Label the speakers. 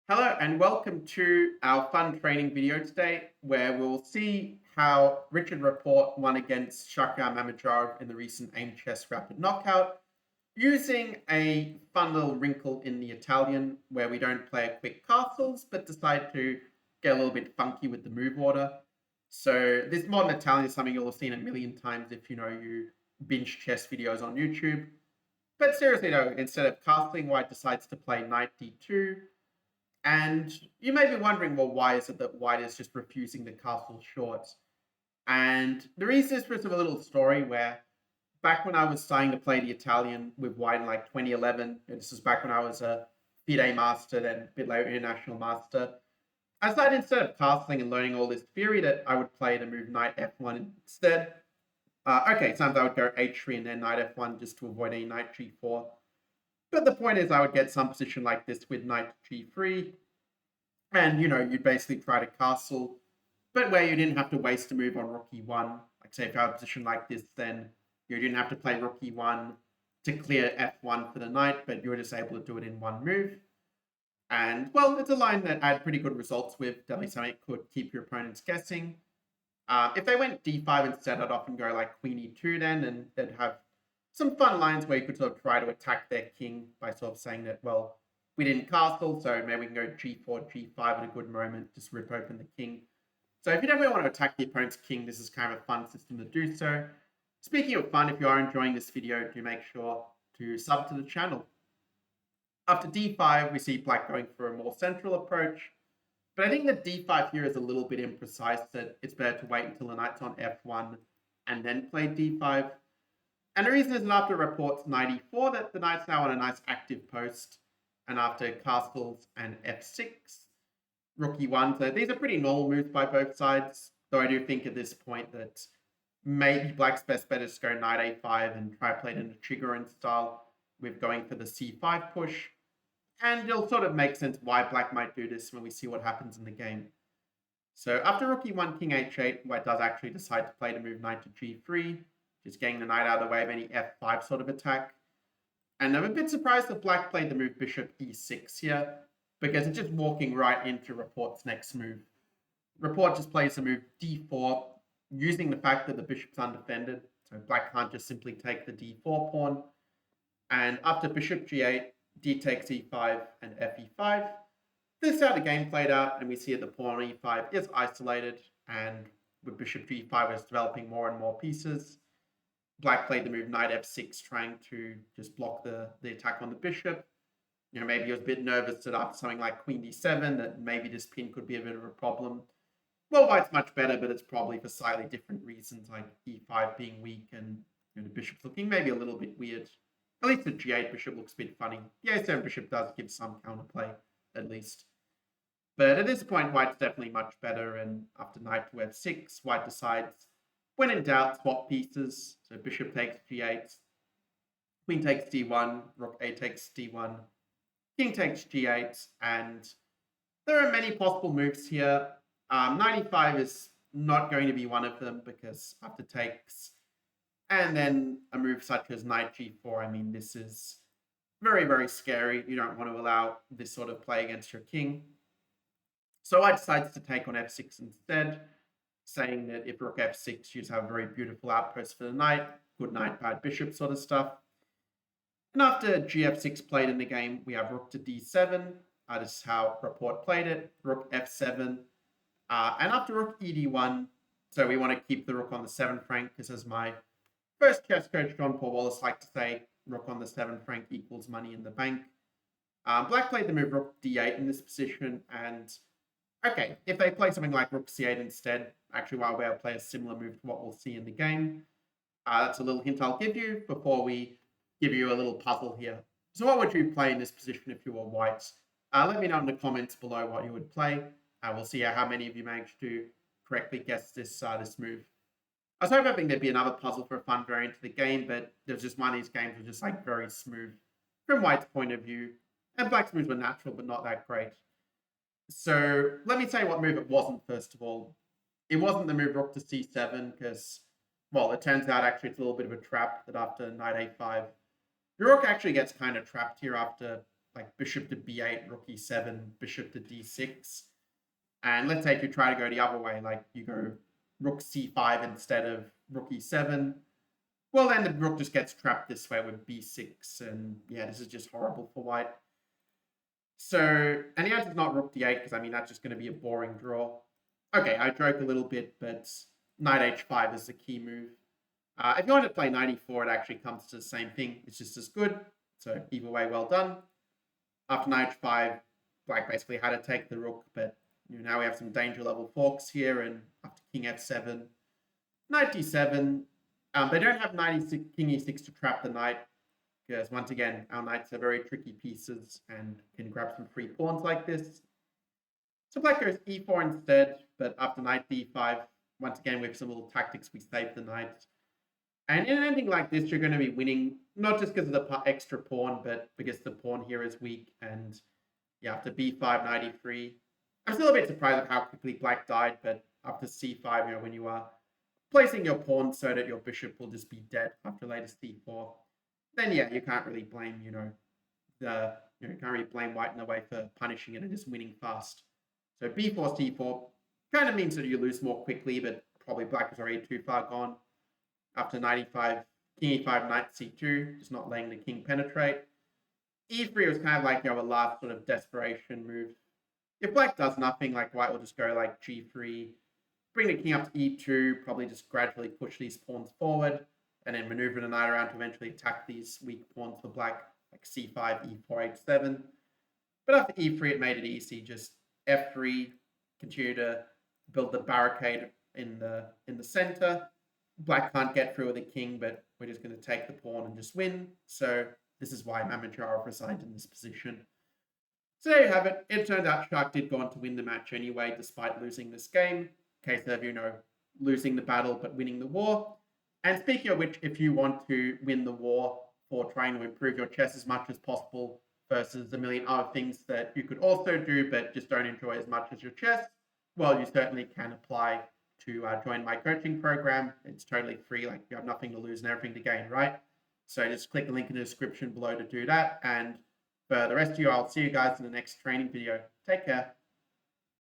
Speaker 1: Hello and welcome to our fun training video today where we'll see how Richard Rapport won against Shakar Mamedyarov in the recent Aimchess Rapid knockout using a fun little wrinkle in the Italian where we don't play quick castles but decide to get a little bit funky with the move order. So this modern Italian is something you'll have seen a million times if you binge chess videos on YouTube. But seriously though, instead of castling, White decides to play knight d2. And you may be wondering, well, why is it that White is just refusing the castle short? And the reason is just a little story where back when I was starting to play the Italian with White in like 2011, and this was back when I was a FIDE master, then a bit later international master, I decided instead of castling and learning all this theory that I would play the move knight f1 instead. Okay, sometimes I would go h3 and then knight f1 just to avoid any knight g4. But the point is I would get some position like this with knight g3. And, you'd basically try to castle, but where you didn't have to waste a move on rook e1. Like, say, if you had a position like this, then you didn't have to play rook e1 to clear f1 for the knight, but you were just able to do it in one move. And, well, it's a line that I had pretty good results with. Definitely something that could keep your opponents guessing. If they went d5 instead, I'd often go like queen e2 then, and they'd have some fun lines where you could sort of try to attack their king by sort of saying that, well, we didn't castle, so maybe we can go g4, g5 at a good moment, just rip open the king. So if you definitely want to attack the opponent's king, this is kind of a fun system to do so. Speaking of fun, if you are enjoying this video, do make sure to sub to the channel. After d5, we see black going for a more central approach, but I think that d5 here is a little bit imprecise, that it's better to wait until the knight's on f1 and then play d5. And the reason is that after Rapport's knight e4, that the knight's now on a nice active post, and after castles and f6, rook e1. So these are pretty normal moves by both sides, though I do think at this point that maybe black's best bet is to go knight a5 and try to play it in a Chigorin style with going for the c5 push. And it'll sort of make sense why black might do this when we see what happens in the game. So after rook e1, king h8, White does actually decide to play the move knight to g3, just getting the knight out of the way of any f5 sort of attack. And I'm a bit surprised that black played the move bishop e6 here, because it's just walking right into Rapport's next move. Rapport just plays the move d4, using the fact that the bishop's undefended, so black can't just simply take the d4 pawn. And after bishop g8, d takes e5 and f e5. This is how the game played out, and we see that the pawn on e5 is isolated, and with bishop to e5 it's developing more and more pieces. Black played the move knight f6, trying to just block the attack on the bishop. Maybe he was a bit nervous that after something like queen d7, that maybe this pin could be a bit of a problem. Well, White's much better, but it's probably for slightly different reasons, like e5 being weak and the bishop's looking maybe a little bit weird. At least the g8 bishop looks a bit funny. The a7 bishop does give some counterplay, at least. But at this point, White's definitely much better, and after knight to f6, White decides, when in doubt, swap pieces. So bishop takes g8, queen takes d1, rook a takes d1, king takes g8, and there are many possible moves here. Knight e5 is not going to be one of them, because after takes, and then a move such as knight g4, I mean, this is very, very scary. You don't want to allow this sort of play against your king. So I decided to take on f6 instead, saying that if rook f6, you just have a very beautiful outpost for the knight, good knight, bad bishop sort of stuff. And after gf6 played in the game, we have rook to d7. This is how Rapport played it, rook f7. And after rook ed1, so we want to keep the rook on the 7th rank, because as my first chess coach, John Paul Wallace, liked to say, rook on the 7th rank equals money in the bank. Black played the move rook d8 in this position, and okay, if they play something like rook c8 instead, actually while we'll play a similar move to what we'll see in the game. That's a little hint I'll give you before we give you a little puzzle here. So what would you play in this position if you were White? Let me know in the comments below what you would play. We'll see how many of you managed to correctly guess this move. I was hoping there'd be another puzzle for a fun variant of the game, but there's just one of these games was just like very smooth from White's point of view. And Black's moves were natural, but not that great. So let me tell you what move it wasn't, first of all. It wasn't the move rook to c7, because, well, it turns out actually it's a little bit of a trap that after knight a5, your rook actually gets kind of trapped here after like bishop to b8, rook e7, bishop to d6. And let's say if you try to go the other way, like you go rook c5 instead of rook e7, well, then the rook just gets trapped this way with b6. And yeah, this is just horrible for white. So, and the answer is not rook d8, because I mean, that's just going to be a boring draw. Okay, I joke a little bit, but knight h5 is the key move. If you want to play knight e4, it actually comes to the same thing. It's just as good. So either way, well done. After knight h5, black basically had to take the rook, but now we have some danger level forks here, and after king f7, knight d7. They don't have knight e6, king e6 to trap the knight, because once again, our knights are very tricky pieces and can grab some free pawns like this. So black goes e4 instead, but after knight d5, once again with some little tactics, we save the knight. And in an ending like this, you're going to be winning, not just because of the extra pawn, but because the pawn here is weak. And yeah, after b5, knight e3. I'm still a bit surprised at how quickly black died, but after c5, when you are placing your pawn so that your bishop will just be dead after latest c4, then yeah, you can't really blame, you can't really blame white in a way for punishing it and just winning fast. So b4, c4 kind of means that you lose more quickly, but probably black is already too far gone. After knight e5, king e5, knight c2, just not letting the king penetrate. e3 was kind of like, a last sort of desperation move. If black does nothing, like white will just go like g3, bring the king up to e2, probably just gradually push these pawns forward, and then maneuver the knight around to eventually attack these weak pawns for black, like c5, e4, h7. But after e3, it made it easy. Just f3, continue to build the barricade in the center. Black can't get through with the king, but we're just going to take the pawn and just win. So this is why Mamedyarov resigned in this position. So there you have it. It turned out Shark did go on to win the match anyway, despite losing this game. Case of, losing the battle but winning the war. And speaking of which, if you want to win the war for trying to improve your chess as much as possible versus a million other things that you could also do but just don't enjoy as much as your chess, well, you certainly can apply to join my coaching program. It's totally free. Like, you have nothing to lose and everything to gain, right? So just click the link in the description below to do that. And for the rest of you, I'll see you guys in the next training video. Take care.